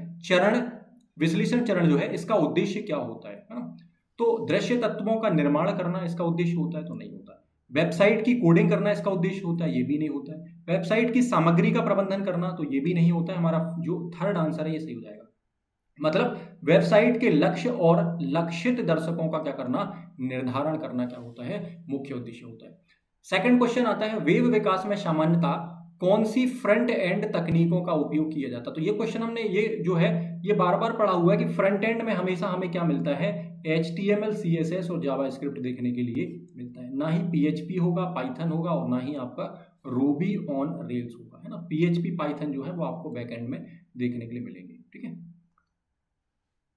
चरण जो है इसका उद्देश्य क्या होता है ना। तो दृश्य तत्वों का निर्माण करना इसका उद्देश्य होता है, तो नहीं होता है। वेबसाइट की कोडिंग करना इसका उद्देश्य होता है, ये भी नहीं होता है। वेबसाइट की सामग्री का प्रबंधन करना, तो ये भी नहीं होता है। हमारा जो थर्ड आंसर है ये सही हो जाएगा। मतलब वेबसाइट के लक्ष्य और लक्षित दर्शकों का क्या करना, निर्धारण करना क्या होता है, मुख्य उद्देश्य होता है। सेकंड क्वेश्चन आता है वेब विकास में सामान्यतः कौन सी फ्रंट एंड तकनीकों का उपयोग किया जाता है। तो ये क्वेश्चन हमने ये जो है ये बार बार पढ़ा हुआ है कि फ्रंट एंड में हमेशा हमें क्या मिलता है, HTML, CSS और जावास्क्रिप्ट देखने के लिए मिलता है। ना ही PHP होगा, पाइथन होगा और ना ही आपका रूबी ऑन रेल्स होगा, है ना। PHP, पाइथन जो है वो आपको बैकएंड में देखने के लिए मिलेंगे। ठीक है,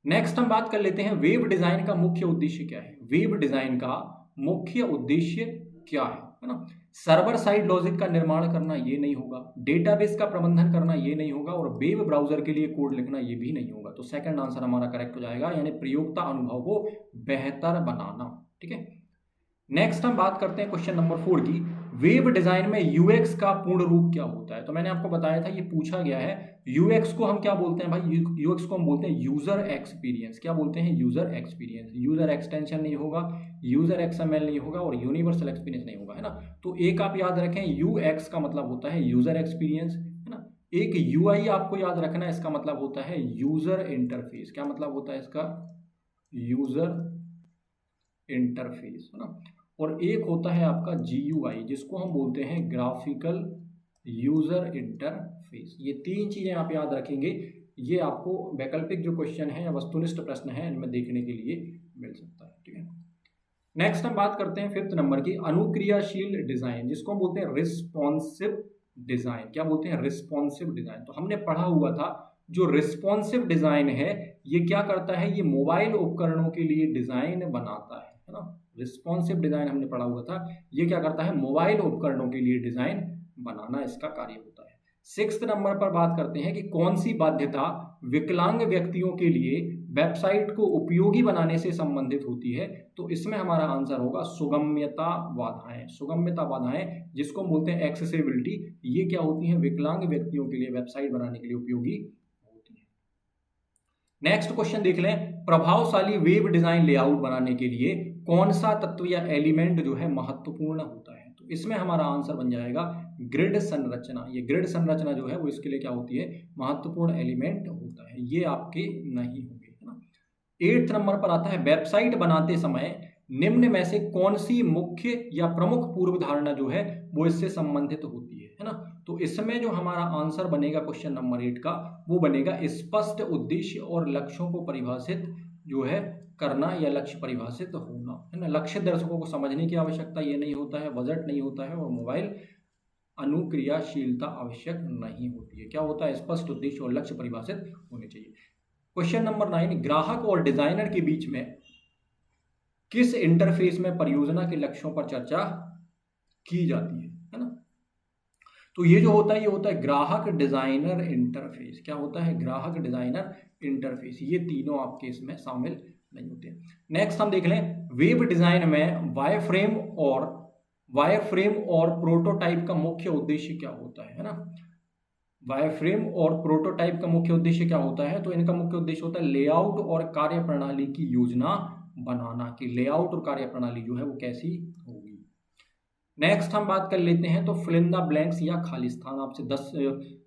नेक्स्ट हम बात कर लेते हैं वेब डिजाइन का मुख्य उद्देश्य क्या है। वेब डिजाइन का मुख्य उद्देश्य क्या है ना। सर्वर साइड लॉजिक का निर्माण करना ये नहीं होगा, डेटाबेस का प्रबंधन करना ये नहीं होगा और वेब ब्राउजर के लिए कोड लिखना ये भी नहीं होगा। तो सेकंड आंसर हमारा करेक्ट हो जाएगा, यानी प्रयोक्ता अनुभव को बेहतर बनाना। ठीक है, नेक्स्ट हम बात करते हैं क्वेश्चन नंबर 4 की। वेब डिजाइन में यूएक्स का पूर्ण रूप क्या होता है। तो मैंने आपको बताया था ये पूछा गया है। यूएक्स को हम क्या बोलते हैं भाई, यूएक्स को हम बोलते हैं यूजर एक्सपीरियंस। क्या बोलते हैं, यूजर एक्सपीरियंस। यूजर एक्सटेंशन नहीं होगा, यूजर XML नहीं होगा और यूनिवर्सल एक्सपीरियंस नहीं होगा, है ना। तो एक आप याद रखें, यूएक्स का मतलब होता है यूजर एक्सपीरियंस, है ना। एक यूआई आपको याद रखना है, इसका मतलब होता है यूजर इंटरफेस। क्या मतलब होता है इसका? यूजर इंटरफेस, है ना। और एक होता है आपका जीयूआई, जिसको हम बोलते हैं ग्राफिकल यूजर इंटरफेस। ये तीन चीजें आप याद रखेंगे, ये आपको वैकल्पिक जो क्वेश्चन है या वस्तुनिष्ठ प्रश्न है इनमें देखने के लिए मिल सकता है, ठीक है। नेक्स्ट हम बात करते हैं 5th नंबर की, अनुक्रियाशील डिजाइन, जिसको हम बोलते हैं रिस्पॉन्सिव डिजाइन। क्या बोलते हैं? Responsive design. तो हमने पढ़ा हुआ था जो रिस्पॉन्सिव डिजाइन है ये क्या करता है, ये मोबाइल उपकरणों के लिए डिजाइन बनाता है ना। रिस्पॉन्सिव डिजाइन हमने पढ़ा हुआ था, ये क्या करता है, मोबाइल उपकरणों के लिए डिजाइन बनाना इसका कार्य होता है। 6th नंबर पर बात करते हैं कि कौन सी बाध्यता विकलांग व्यक्तियों के लिए वेबसाइट को उपयोगी बनाने से संबंधित होती है। तो इसमें हमारा आंसर होगा सुगम्यता बाधाएं। सुगम्यता बाधाएं जिसको हम बोलते हैं एक्सेसिबिलिटी, ये क्या होती हैं, विकलांग व्यक्तियों के लिए वेबसाइट बनाने के लिए उपयोगी होती है। नेक्स्ट क्वेश्चन देख लें, प्रभावशाली वेब डिजाइन लेआउट बनाने के लिए कौन सा तत्व या एलिमेंट जो है महत्वपूर्ण होता है। तो इसमें हमारा आंसर बन जाएगा ग्रिड संरचना। ये ग्रिड संरचना जो है वो इसके लिए क्या होती है, महत्वपूर्ण एलिमेंट होता है। ये आपके नहीं होंगे, है ना। 8th नंबर पर आता है, वेबसाइट बनाते समय निम्न में से कौन सी मुख्य या प्रमुख पूर्व धारणा जो है वो इससे संबंधित होती है ना। तो इसमें जो हमारा आंसर बनेगा क्वेश्चन नंबर 8 का, वो बनेगा स्पष्ट उद्देश्य और लक्ष्यों को परिभाषित जो है करना या लक्ष्य परिभाषित होना, है ना। लक्ष्य दर्शकों को समझने की आवश्यक्ता ये नहीं होता है, बजट नहीं होता है, और मोबाइल अनुक्रियाशीलता आवश्यक नहीं होती है। क्या होता है, स्पष्ट उद्देश्य और लक्ष्य परिभाषित होने चाहिए। क्वेश्चन नंबर 9, ग्राहक और डिजाइनर के बीच में किस इंटरफेस में परियोजना के लक्ष्यों पर चर्चा की जाती है ना। तो ये जो होता है ये होता है ग्राहक डिजाइनर इंटरफेस। क्या होता है, ग्राहक डिजाइनर इंटरफेस। ये तीनों आपके इसमें शामिल नहीं होते। नेक्स्ट हम देख लें, वेब डिजाइन में वायरफ्रेम और प्रोटोटाइप का मुख्य उद्देश्य क्या होता है ना। वायरफ्रेम और प्रोटोटाइप का मुख्य उद्देश्य क्या होता है, तो इनका मुख्य उद्देश्य होता है लेआउट और कार्यप्रणाली की योजना बनाना, कि लेआउट और कार्यप्रणाली जो है वो कैसी होगी। नेक्स्ट हम बात कर लेते हैं, तो फिल इन द ब्लैंक्स या खाली स्थान। आपसे 10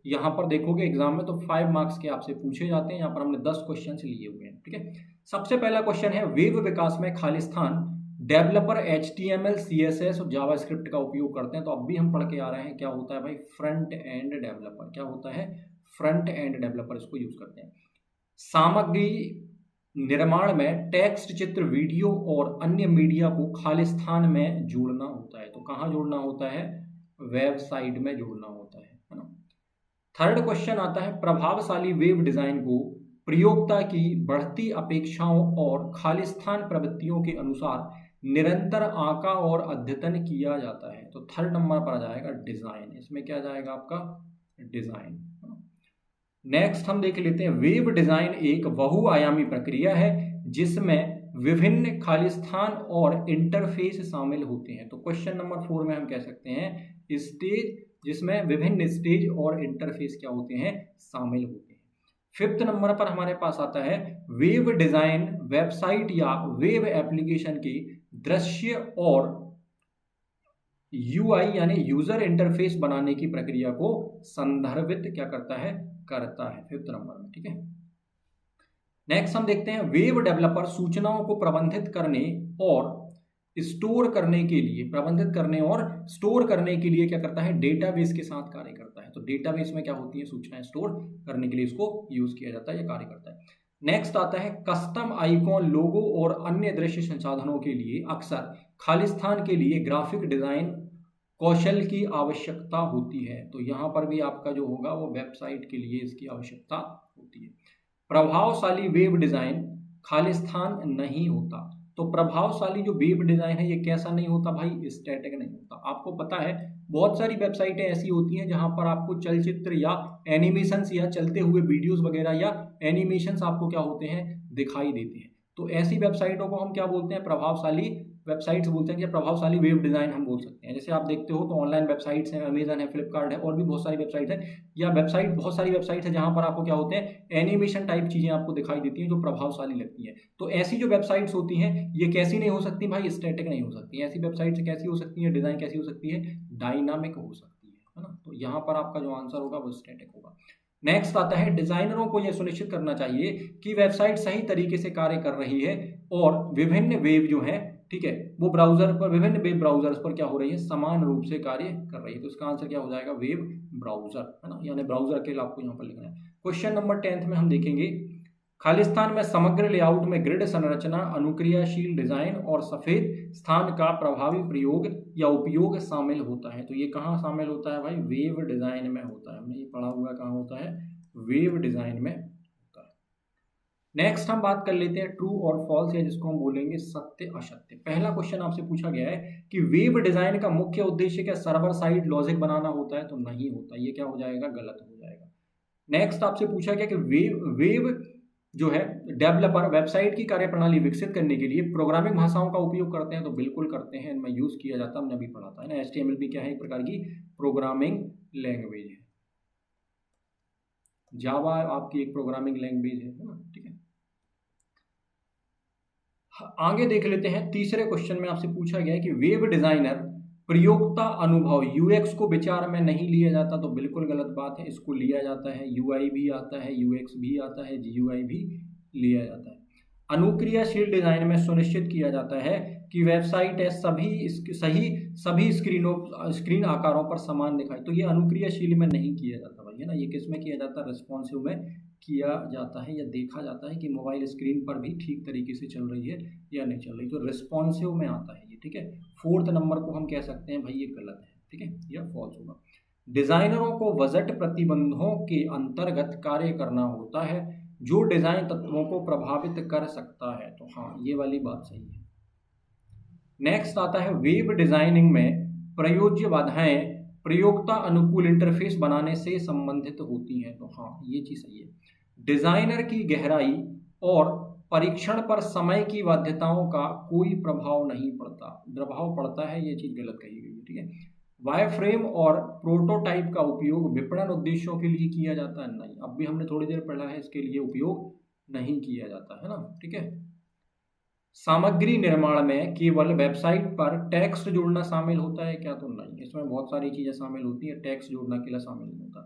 यहाँ पर देखोगे एग्जाम में तो 5 मार्क्स के आपसे पूछे जाते हैं। यहाँ पर हमने 10 क्वेश्चन लिए हुए हैं, ठीक है। सबसे पहला क्वेश्चन है, वेब विकास में खाली स्थान डेवलपर HTML, CSS और जावास्क्रिप्ट का उपयोग करते हैं। तो अब भी हम पढ़ के आ रहे हैं क्या होता है भाई, फ्रंट एंड डेवलपर। क्या होता है, फ्रंट एंड डेवलपर इसको यूज करते हैं। सामग्री निर्माण में टेक्स्ट, चित्र, वीडियो और अन्य मीडिया को खाली स्थान में जोड़ना होता है। तो कहाँ जोड़ना होता है, वेबसाइट में जोड़ना होता है ना। थर्ड क्वेश्चन आता है, प्रभावशाली वेब डिजाइन को प्रयोक्ता की बढ़ती अपेक्षाओं और खाली स्थान प्रवृत्तियों के अनुसार निरंतर आंका और अद्यतन किया जाता है। तो थर्ड नंबर पर आ जाएगा डिजाइन। इसमें क्या जाएगा आपका, डिजाइन। नेक्स्ट हम देख लेते हैं, वेब डिजाइन एक बहुआयामी प्रक्रिया है जिसमें विभिन्न खाली स्थान और इंटरफेस शामिल होते हैं। तो क्वेश्चन नंबर 4 में हम कह सकते हैं स्टेज, जिसमें विभिन्न स्टेज और इंटरफेस क्या होते हैं, शामिल होते हैं। 5th नंबर पर हमारे पास आता है, वेब डिजाइन वेबसाइट या वेब एप्लीकेशन के दृश्य और UI यानी यूजर इंटरफेस बनाने की प्रक्रिया को संदर्भित क्या करता है, करता है 5th नंबर में, ठीक है। नेक्स्ट हम देखते हैं, वेब डेवलपर सूचनाओं को प्रबंधित करने और स्टोर करने के लिए क्या करता है, डेटाबेस के साथ कार्य करता है। तो डेटाबेस में क्या होती है, सूचनाएं स्टोर करने के लिए इसको यूज किया जाता है या कार्य करता है। नेक्स्ट आता है, कस्टम आइकॉन, लोगो और अन्य दृश्य संसाधनों के लिए अक्सर खाली स्थान के लिए ग्राफिक डिजाइन कौशल की आवश्यकता होती है। तो यहाँ पर भी आपका जो होगा वो वेबसाइट के लिए इसकी आवश्यकता होती है। प्रभावशाली वेब डिजाइन खाली स्थान नहीं होता। तो प्रभावशाली जो वेब डिजाइन है ये कैसा नहीं होता भाई, स्टैटिक नहीं होता। आपको पता है बहुत सारी वेबसाइटें ऐसी होती हैं जहां पर आपको चलचित्र या एनिमेशंस या चलते हुए वीडियोस वगैरह या एनिमेशंस आपको क्या होते हैं, दिखाई देते हैं। तो ऐसी वेबसाइटों को हम क्या बोलते हैं, प्रभावशाली वेबसाइट्स बोलते हैं, या प्रभावशाली वेब डिजाइन हम बोल सकते हैं। जैसे आप देखते हो तो ऑनलाइन वेबसाइट्स हैं, अमेजन है, फ्लिपकार्ट है, और भी बहुत सारी वेबसाइट है, या बहुत सारी वेबसाइट है जहां पर आपको क्या होते हैं, एनिमेशन टाइप चीजें आपको दिखाई देती हैं जो प्रभावशाली लगती हैं। तो ऐसी जो वेबसाइट्स होती हैं ये कैसी नहीं हो सकती भाई, स्टैटिक नहीं हो सकती। ऐसी वेबसाइट्स कैसी हो सकती है, डिजाइन कैसी हो सकती है, डायनामिक हो सकती है है ना। तो यहाँ पर आपका जो आंसर होगा वो स्टैटिक होगा। नेक्स्ट आता है, डिजाइनरों को यह सुनिश्चित करना चाहिए कि वेबसाइट सही तरीके से कार्य कर रही है और विभिन्न वेब जो है, ठीक है, वो ब्राउजर पर, विभिन्न वेब ब्राउजर्स पर क्या हो रही है, समान रूप से कार्य कर रही है। तो इसका आंसर क्या हो जाएगा, वेब ब्राउजर, है ना, यानी ब्राउजर के लिए आपको यहाँ पर लिखना है। क्वेश्चन नंबर 10 में हम देखेंगे, खालिस्तान में समग्र लेआउट में ग्रिड संरचना, अनुक्रियाशील डिजाइन और सफेद स्थान का प्रभावी प्रयोग या उपयोग शामिल होता है। तो ये कहाँ शामिल होता है भाई, वेब डिजाइन में होता है। हमने ये पढ़ा हुआ कहाँ होता है, वेब डिजाइन में होता है। नेक्स्ट हम बात कर लेते हैं ट्रू और फॉल्स, या जिसको हम बोलेंगे सत्य असत्य। पहला क्वेश्चन आपसे पूछा गया है कि वेब डिजाइन का मुख्य उद्देश्य क्या सर्वर साइड लॉजिक बनाना होता है, तो नहीं होता, ये क्या हो जाएगा, गलत हो जाएगा। नेक्स्ट आपसे पूछा गया कि वेब जो है डेवलपर वेबसाइट की कार्यप्रणाली विकसित करने के लिए प्रोग्रामिंग भाषाओं का उपयोग करते हैं, तो बिल्कुल करते हैं, इनमें यूज किया जाता है, हमने अभी पढ़ा था, है ना। HTML भी क्या है, एक प्रकार की प्रोग्रामिंग लैंग्वेज है। जावा आपकी एक प्रोग्रामिंग लैंग्वेज है ना, ठीक है। आगे देख लेते हैं, तीसरे क्वेश्चन में आपसे पूछा गया है कि वेब डिजाइनर प्रयोक्ता अनुभव UX को विचार में नहीं लिया जाता, तो बिल्कुल गलत बात है, इसको लिया जाता है। UI भी आता है, UX भी आता है, GUI भी लिया जाता है। अनुक्रियाशील डिजाइन में सुनिश्चित किया जाता है कि वेबसाइट है सभी स्क्रीन आकारों पर समान दिखाई, तो ये अनुक्रियाशील में नहीं किया जाता भाई, है ना। ये किस में किया जाता है, रिस्पॉन्सिव में किया जाता है, या देखा जाता है कि मोबाइल स्क्रीन पर भी ठीक तरीके से चल रही है या नहीं चल रही, तो रिस्पॉन्सिव में आता है ये, ठीक है। फोर्थ नंबर को हम कह सकते हैं भाई ये गलत है, ठीक है, यह फॉल्स होगा। डिजाइनरों को बजट प्रतिबंधों के अंतर्गत कार्य करना होता है जो डिजाइन तत्वों को प्रभावित कर सकता है, तो हाँ ये वाली बात सही है। नेक्स्ट आता है, वेब डिजाइनिंग में प्रयोज्य बाधाएं प्रयोक्ता अनुकूल इंटरफेस बनाने से संबंधित होती हैं, तो हाँ ये चीज सही है। डिजाइनर की गहराई और परीक्षण पर समय की बाध्यताओं का कोई प्रभाव नहीं पड़ता, प्रभाव पड़ता है, ये चीज गलत कही गई है, ठीक है। वायरफ्रेम और प्रोटोटाइप का उपयोग विपणन उद्देश्यों के लिए किया जाता है, नहीं, अब भी हमने थोड़ी देर पढ़ा है, इसके लिए उपयोग नहीं किया जाता है ना, ठीक है। सामग्री निर्माण में केवल वेबसाइट पर टेक्स्ट जोड़ना शामिल होता है क्या, तो नहीं, इसमें बहुत सारी चीजें शामिल होती है, टेक्स्ट जोड़ना के लिए शामिल नहीं होता।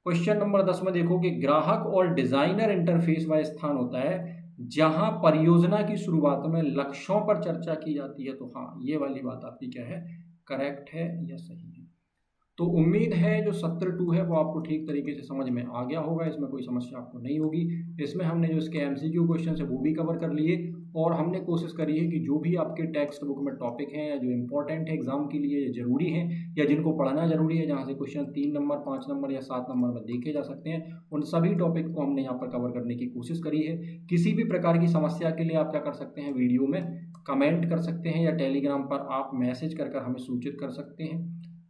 क्वेश्चन नंबर 10 में देखो कि ग्राहक और डिजाइनर इंटरफेस वह स्थान होता है जहां परियोजना की शुरुआत में लक्ष्यों पर चर्चा की जाती है, तो हाँ ये वाली बात आपकी क्या है, करेक्ट है या सही है। तो उम्मीद है जो सत्र 2 है वो आपको ठीक तरीके से समझ में आ गया होगा, इसमें कोई समस्या आपको नहीं होगी। इसमें हमने जो इसके MCQ क्वेश्चन है वो भी कवर कर लिए, और हमने कोशिश करी है कि जो भी आपके टेक्स्ट बुक में टॉपिक हैं या जो इंपॉर्टेंट है एग्जाम के लिए, या जरूरी हैं, या जिनको पढ़ना जरूरी है, जहाँ से क्वेश्चन 3 नंबर 5 नंबर या 7 नंबर में देखे जा सकते हैं, उन सभी टॉपिक को हमने यहाँ पर कवर करने की कोशिश करी है। किसी भी प्रकार की समस्या के लिए आप क्या कर सकते हैं, वीडियो में कमेंट कर सकते हैं, या टेलीग्राम पर आप मैसेज कर हमें सूचित कर सकते हैं,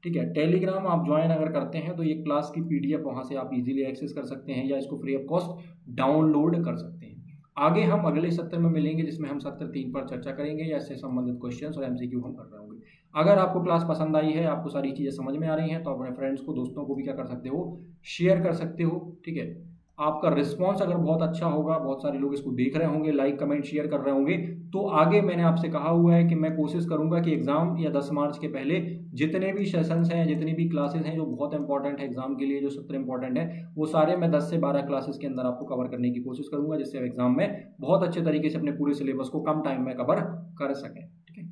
ठीक है। टेलीग्राम आप ज्वाइन अगर करते हैं तो ये क्लास की PDF वहाँ से आप इजीली एक्सेस कर सकते हैं, या इसको फ्री ऑफ कॉस्ट डाउनलोड कर सकते हैं। आगे हम अगले सत्र में मिलेंगे जिसमें हम सत्र 3 पर चर्चा करेंगे, या इससे संबंधित क्वेश्चंस और MCQ हम कर रहे होंगे। अगर आपको क्लास पसंद आई है, आपको सारी चीज़ें समझ में आ रही हैं, तो अपने फ्रेंड्स को, दोस्तों को भी क्या कर सकते हो, शेयर कर सकते हो, ठीक है। आपका रिस्पॉन्स अगर बहुत अच्छा होगा, बहुत सारे लोग इसको देख रहे होंगे, लाइक कमेंट शेयर कर रहे होंगे, तो आगे मैंने आपसे कहा हुआ है कि मैं कोशिश करूंगा कि एग्जाम या 10 मार्च के पहले जितने भी सेशंस हैं, जितनी भी क्लासेस हैं जो बहुत इंपॉर्टेंट है एग्जाम के लिए, जो सत्र इंपॉर्टेंट है, वो सारे मैं 10 से 12 क्लासेस के अंदर आपको कवर करने की कोशिश करूंगा, जिससे एग्जाम में बहुत अच्छे तरीके से अपने पूरे सिलेबस को कम टाइम में कवर कर सकें, ठीक है।